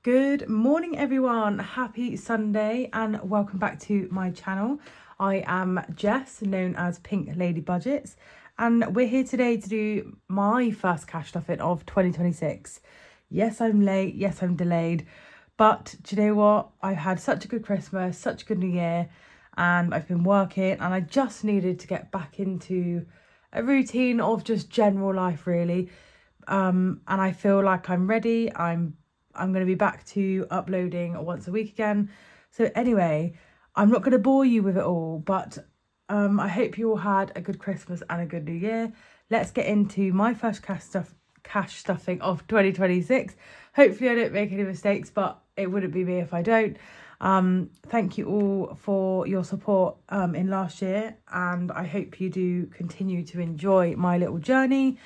Good morning everyone, happy Sunday and welcome back to my channel. I am Jess, known as Pink Lady Budgets, and we're here today to do my first cash stuffing of 2026. Yes, I'm late, yes, I'm delayed, but do you know what? I've had such a good Christmas, such a good New Year, and I've been working and I just needed to get back into a routine of just general life really. And I feel like I'm ready. I'm going to be back to uploading once a week again. So anyway, I'm not going to bore you with it all, but I hope you all had a good Christmas and a good New Year. Let's get into my first cash stuffing of 2026. Hopefully I don't make any mistakes, but it wouldn't be me if I don't. Thank you all for your support in last year, and I hope you do continue to enjoy my little journey.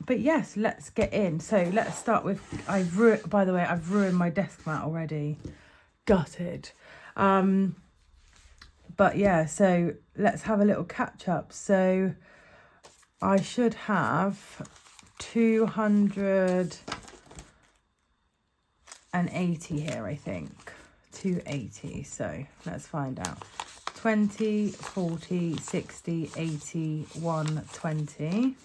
But yes, let's get in. So let's start with, by the way, I've ruined my desk mat already. Gutted. But yeah, so let's have a little catch up. So I should have 280 here, I think. 280. So let's find out. 20, 40, 60, 80, 120.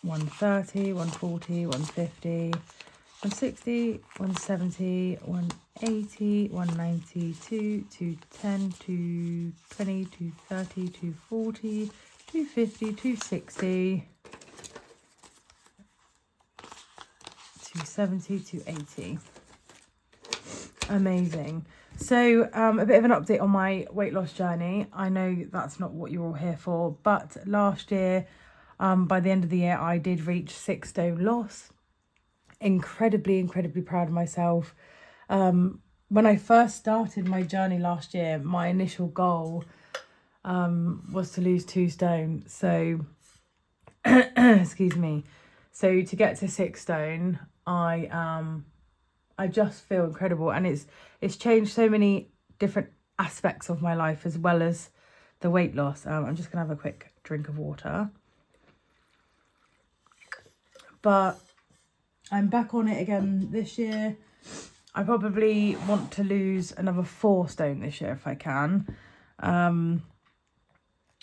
130, 140, 150, 160, 170, 180, 190, 210, 220, 230, 240, 250, 260, 270, 280. Amazing. So a bit of an update on my weight loss journey. I know that's not what you're all here for, but last year, by the end of the year, I did reach 6 stone loss. Incredibly proud of myself. When I first started my journey last year, my initial goal was to lose 2 stone. So, excuse me. So to get to 6 stone, I just feel incredible, and it's changed so many different aspects of my life as well as the weight loss. I'm just gonna have a quick drink of water. But I'm back on it again this year. I probably want to lose another 4 stone this year if I can.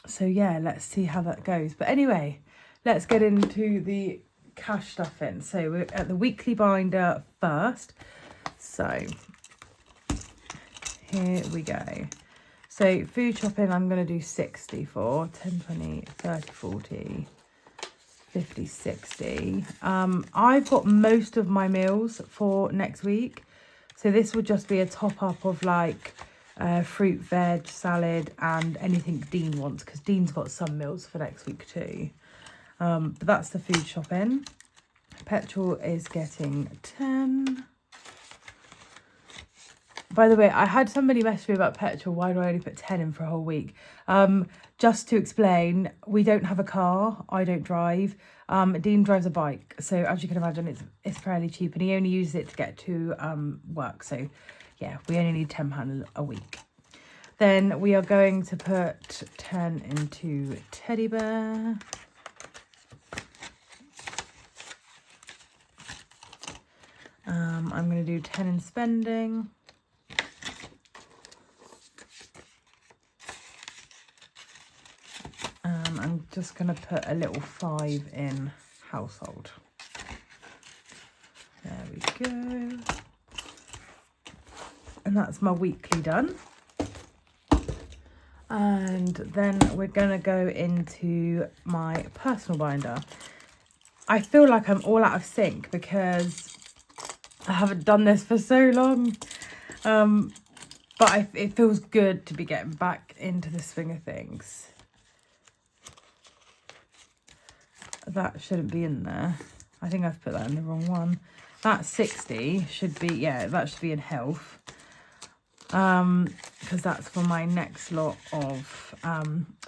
So yeah, let's see how that goes. But anyway, let's get into the cash stuffing. So we're at the weekly binder first. So here we go. So food shopping, I'm going to do 60 for 10, 20, 30, 40... 50, 60. I've got most of my meals for next week. So this would just be a top up of like fruit, veg, salad and anything Dean wants, because Dean's got some meals for next week too. But that's the food shopping. Petrol is getting 10. By the way, I had somebody message me about petrol. Why do I only put 10 in for a whole week? Just to explain, we don't have a car. I don't drive. Dean drives a bike. So as you can imagine, it's fairly cheap, and he only uses it to get to work. So yeah, we only need £10 a week. Then we are going to put 10 into teddy bear. I'm going to do 10 in spending. I'm just going to put a little 5 in household. There we go. And that's my weekly done. And then we're going to go into my personal binder. I feel like I'm all out of sync because I haven't done this for so long. But it feels good to be getting back into the swing of things. That shouldn't be in there. I think I've put that in the wrong one. That 60 should be, yeah, that should be in health. Because that's for my next lot of,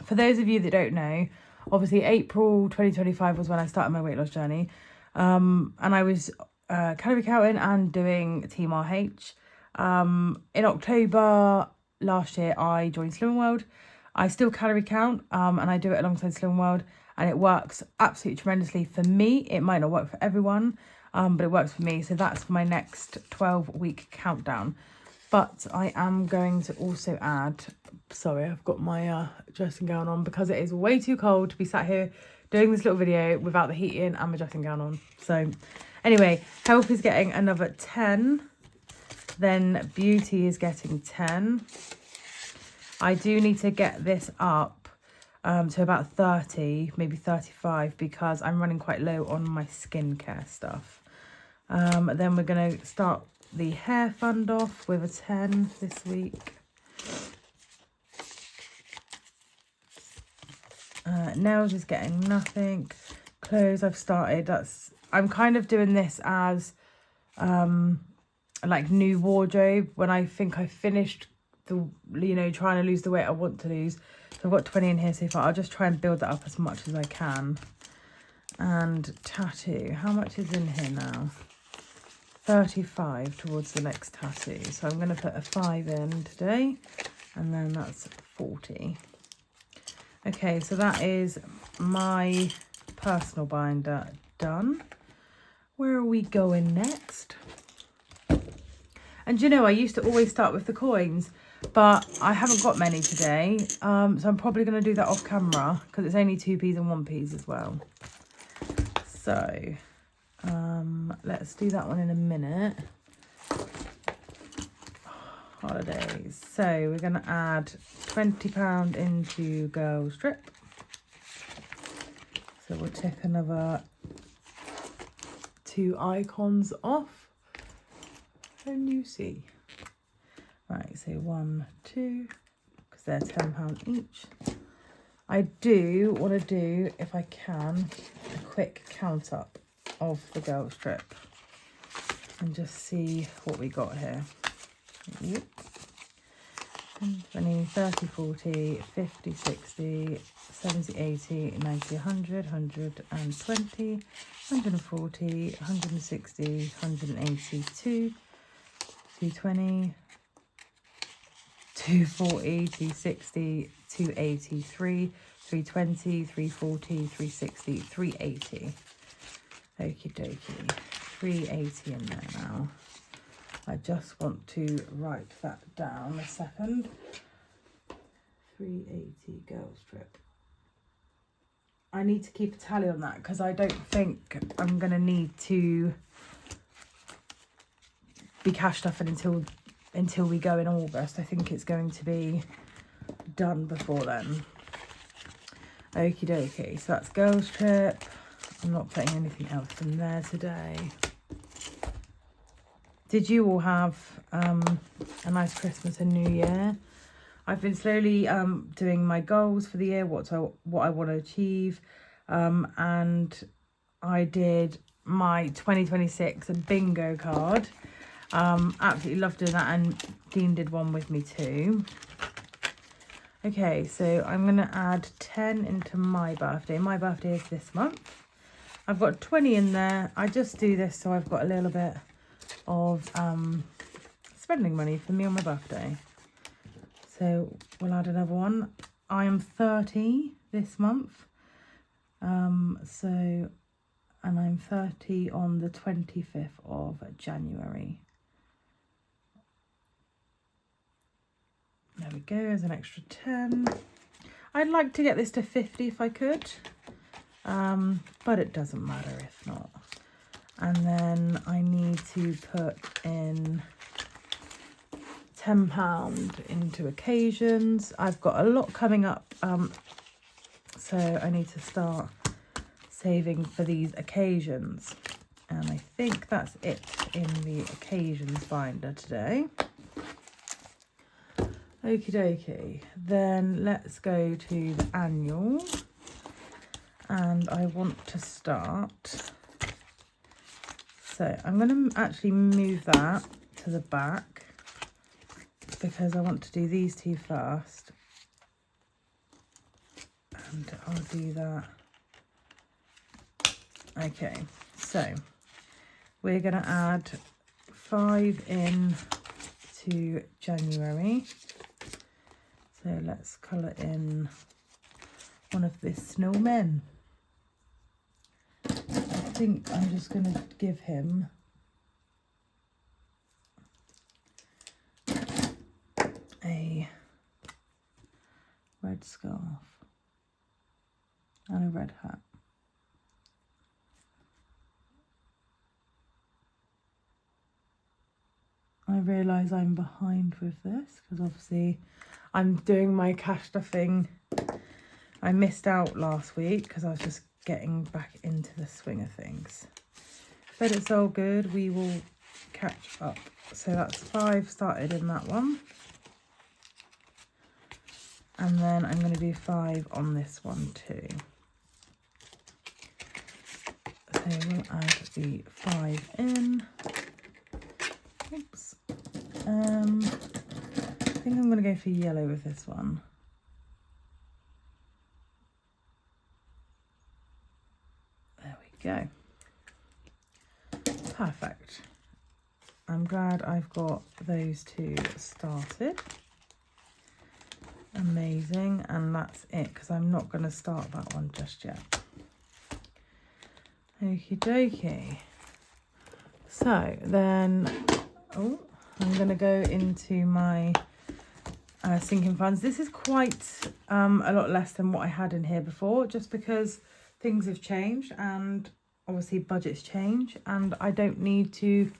for those of you that don't know, obviously April 2025 was when I started my weight loss journey. And I was calorie counting and doing Team RH. In October last year, I joined Slimming World. I still calorie count, and I do it alongside Slimming World. and it works absolutely tremendously for me. It might not work for everyone, but it works for me. So that's for my next 12-week countdown. But I am going to also add, sorry, I've got my dressing gown on because it is way too cold to be sat here doing this little video without the heat in and my dressing gown on. So anyway, health is getting another 10. Then beauty is getting 10. I do need to get this up to about 30, maybe 35, because I'm running quite low on my skincare stuff. Then we're going to start the hair fund off with a 10 this week. Nails is getting nothing. Clothes I've started. I'm kind of doing this as like new wardrobe when I think I've finished the, you know, trying to lose the weight I want to lose. So I've got 20 in here so far. I'll just try and build that up as much as I can. And tattoo. How much is in here now? 35 towards the next tattoo. So I'm going to put a 5 in today, and then that's 40. Okay, so that is my personal binder done. Where are we going next? And you know, I used to always start with the coins, but I haven't got many today. So I'm probably going to do that off camera because it's only 2p's and 1p's as well. So let's do that one in a minute. Holidays. So we're going to add £20 into Girls Trip. So we'll take another 2 icons off. And you see. Right, so 1, 2, because they're £10 each. I do want to do, if I can, a quick count up of the Girls Trip and just see what we got here. Yep. 20, 30, 40, 50, 60, 70, 80, 90, 100, 120, 140, 160, 182, 220, 240, 260, 280, 320, 340, 360, 380. Okie dokie. 380 in there now. I just want to write that down a second. 380 Girls Trip. I need to keep a tally on that because I don't think I'm going to need to be cash stuffing until we go in August. I think it's going to be done before then. Okie dokie. So that's Girls Trip. I'm not putting anything else in there today. Did you all have a nice Christmas and New Year? I've been slowly doing my goals for the year, what I want to achieve, and I did my 2026 bingo card. Absolutely loved doing that, and Dean did one with me too. Okay, so I'm going to add 10 into my birthday. My birthday is this month. I've got 20 in there. I just do this so I've got a little bit of spending money for me on my birthday. So we'll add another one. I am 30 this month. And I'm 30 on the 25th of January. There we go, there's an extra 10. I'd like to get this to 50 if I could, but it doesn't matter if not. And then I need to put in £10 into occasions. I've got a lot coming up, so I need to start saving for these occasions. And I think that's it in the occasions binder today. Okie dokie. Then let's go to the annual. And I want to start. So I'm going to actually move that to the back because I want to do these two first. And I'll do that. Okay, so we're going to add 5 in to January. So let's colour in one of the snowmen. think I'm just going to give him a red scarf and a red hat. I realise I'm behind with this because obviously I'm doing my cash stuffing. I missed out last week because I was just getting back into the swing of things. But it's all good. We will catch up. So that's 5 started in that one. And then I'm going to do 5 on this one too. So we'll add the 5 in. Oops. I think I'm going to go for yellow with this one. There we go. Perfect. I'm glad I've got those 2 started. Amazing. And that's it, because I'm not going to start that one just yet. Okie dokie. So then, I'm going to go into my sinking funds. This is quite a lot less than what I had in here before, just because things have changed and obviously budgets change, and I don't need to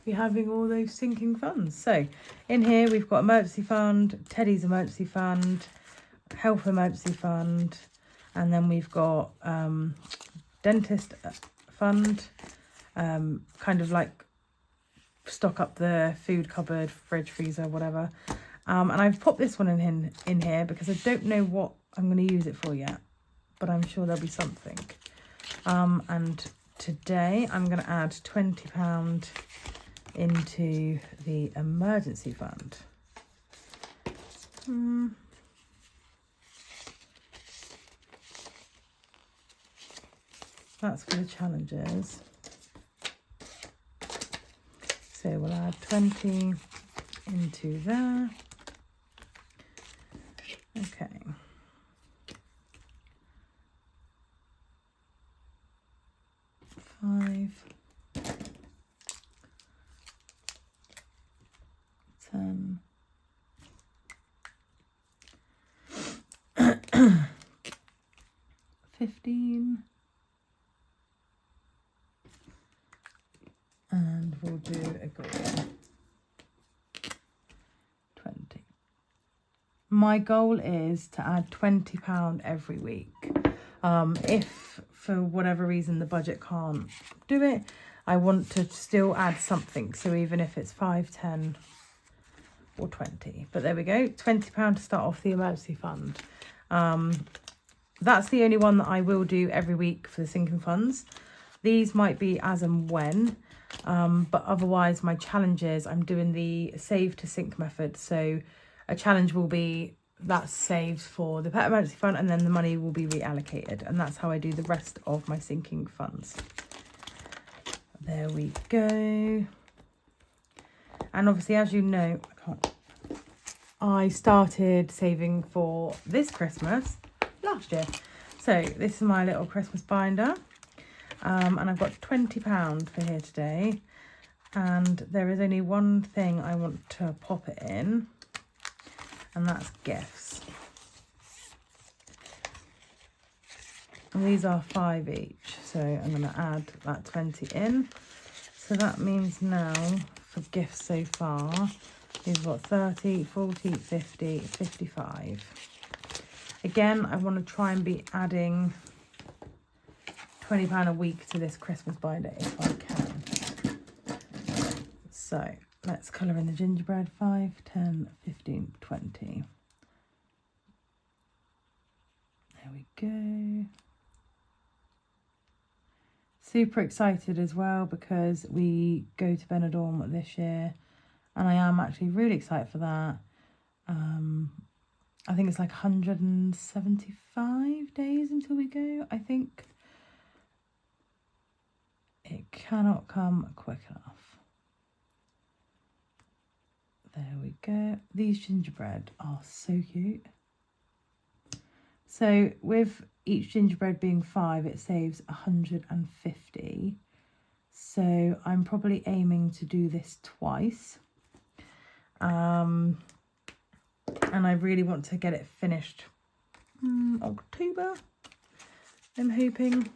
be having all those sinking funds. So in here we've got emergency fund, Teddy's emergency fund, health emergency fund, and then we've got dentist fund, kind of like stock up the food cupboard, fridge, freezer, whatever. And I've popped this one in here because I don't know what I'm going to use it for yet, but I'm sure there'll be something. And today I'm going to add £20 into the emergency fund. That's for the challenges. So we'll add 20 into there. Okay. Five, 10, 15, and we'll do a goal. 20. My goal is to add £20 every week. If for whatever reason the budget can't do it, I want to still add something. So even if it's 5, 10 or 20. But there we go, £20 to start off the emergency fund. That's the only one that I will do every week for the sinking funds. These might be as and when, but otherwise my challenges, I'm doing the save to sink method. So a challenge will be that's saved for the pet emergency fund, and then the money will be reallocated, and that's how I do the rest of my sinking funds. There we go. And obviously, as you know, I started saving for this Christmas last year. So this is my little Christmas binder, and I've got £20 for here today, and there is only one thing I want to pop it in, and that's gifts. And these are 5 each, so I'm going to add that 20 in. So that means now for gifts so far, we've got 30, 40, 50, 55. Again, I want to try and be adding £20 a week to this Christmas binder if I can. So let's colour in the gingerbread. 5, 10, 15, 20. There we go. Super excited as well because we go to Benidorm this year, and I am actually really excited for that. I think it's like 175 days until we go, I think. It cannot come quick enough. There we go. These gingerbread are so cute. So with each gingerbread being 5, it saves 150. So I'm probably aiming to do this twice. And I really want to get it finished October. I'm hoping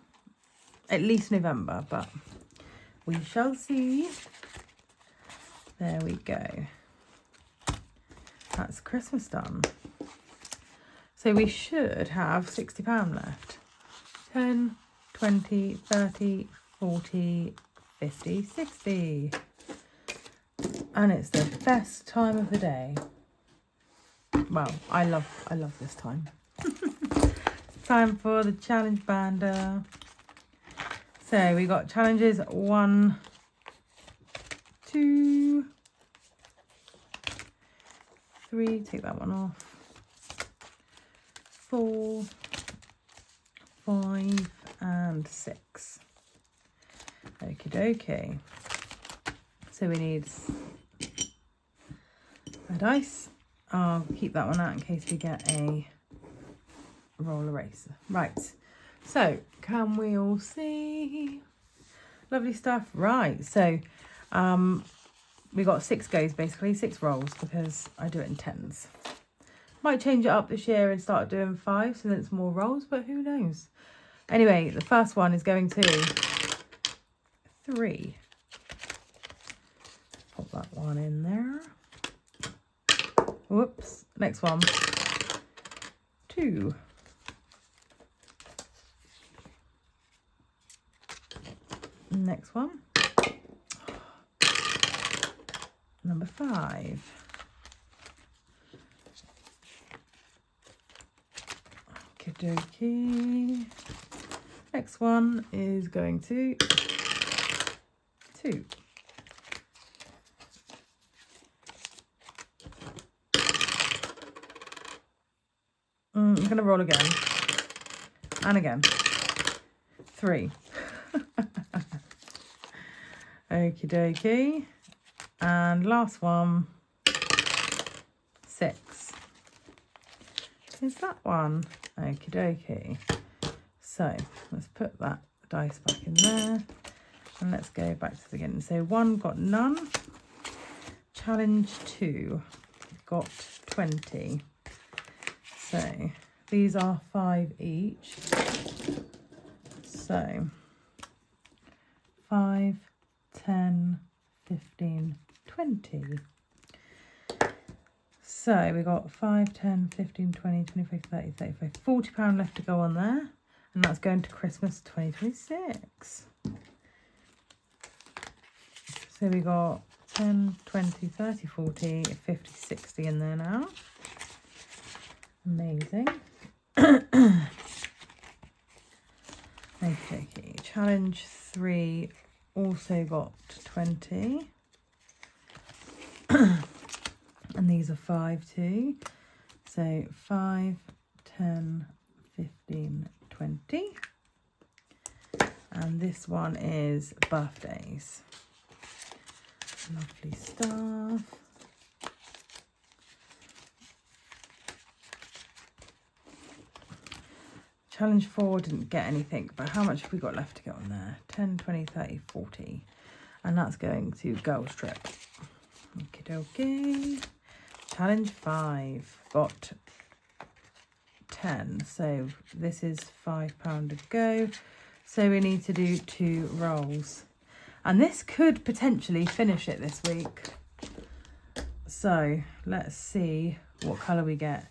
at least November, but we shall see. There we go. That's Christmas done. So we should have £60 left. 10, 20, 30, 40, 50, 60. And it's the best time of the day. Well, I love this time. Time for the challenge bander. So we got challenges 1, 2, 3, take that one off. 4, 5 and 6. Okie dokie. So we need a dice. I'll keep that one out in case we get a roll eraser. Right, so can we all see? Lovely stuff. Right, so we got 6 goes, basically 6 rolls, because I do it in 10s. Might change it up this year and start doing 5 so that it's more rolls, but who knows. Anyway, the first one is going to 3. Pop that one in there. Whoops. Next one. 2. Next one. Number 5. Okie dokie. Next one is going to 2. I'm going to roll again. And again. 3. Okie dokie. And last one. 6. Is that one? Okie dokie. So let's put that dice back in there. And let's go back to the beginning. So 1 got none. Challenge 2 got 20. So these are 5 each. So 5, 10, 15, 20. So we got 5, 10, 15, 20, 25, 30, 35, £40 left to go on there. And that's going to Christmas 2026. So we got 10, 20, 30, 40, 50, 60 in there now. Amazing. Okay, challenge 3 also got 20. And these are 5 too. So 5, 10, 15, 20. And this one is birthdays. Lovely stuff. Challenge 4 didn't get anything, but how much have we got left to get on there? 10, 20, 30, 40. And that's going to Girls Trip. Okie dokie. Challenge 5 got 10. So this is £5 to go. So we need to do 2 rolls. And this could potentially finish it this week. So let's see what colour we get.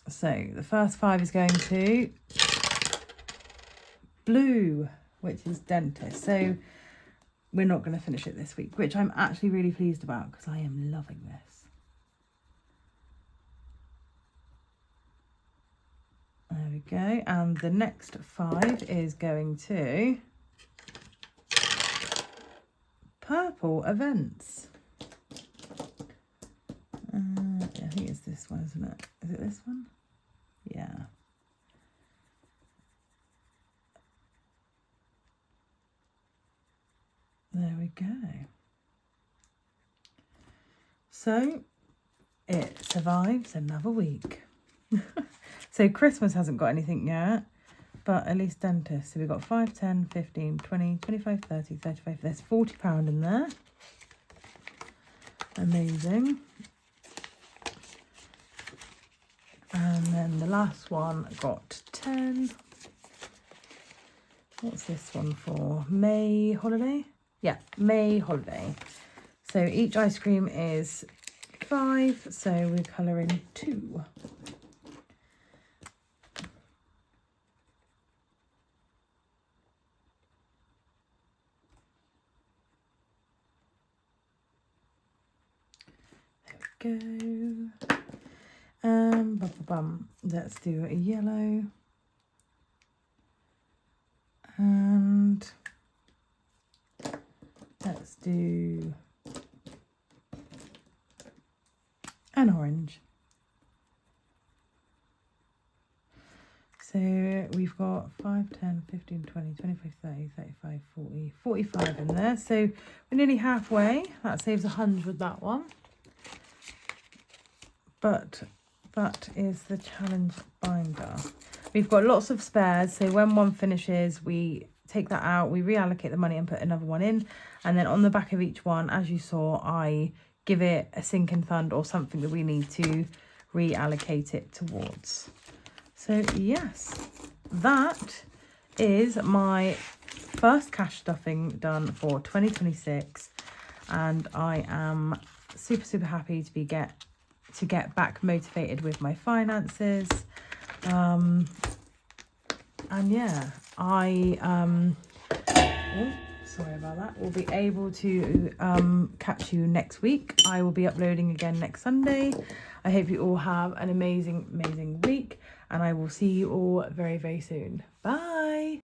So the first 5 is going to blue, which is dentist. So we're not going to finish it this week, which I'm actually really pleased about because I am loving this. There we go. And the next 5 is going to purple events. I think it's this one, isn't it? Is it this one? Yeah. There we go. So it survives another week. So Christmas hasn't got anything yet, but at least dentist. So we've got 5, 10, 15, 20, 25, 30, 35. There's £40 in there. Amazing. And then the last one got 10. What's this one for? May holiday? Yeah, May holiday. So each ice cream is 5, so we colour in 2. There we go. Let's do a yellow. And let's do an orange. So we've got 5, 10, 15, 20, 25, 30, 35, 40, 45 in there. So we're nearly halfway. That saves 100, that one. But that is the challenge binder. We've got lots of spares. So when one finishes, we take that out, we reallocate the money and put another one in. And then on the back of each one, as you saw, I give it a sinking fund or something that we need to reallocate it towards. So yes, that is my first cash stuffing done for 2026. And I am super happy to get back motivated with my finances. And yeah, sorry about that. We'll be able to catch you next week. I will be uploading again next Sunday. I hope you all have an amazing week, and I will see you all very soon. Bye.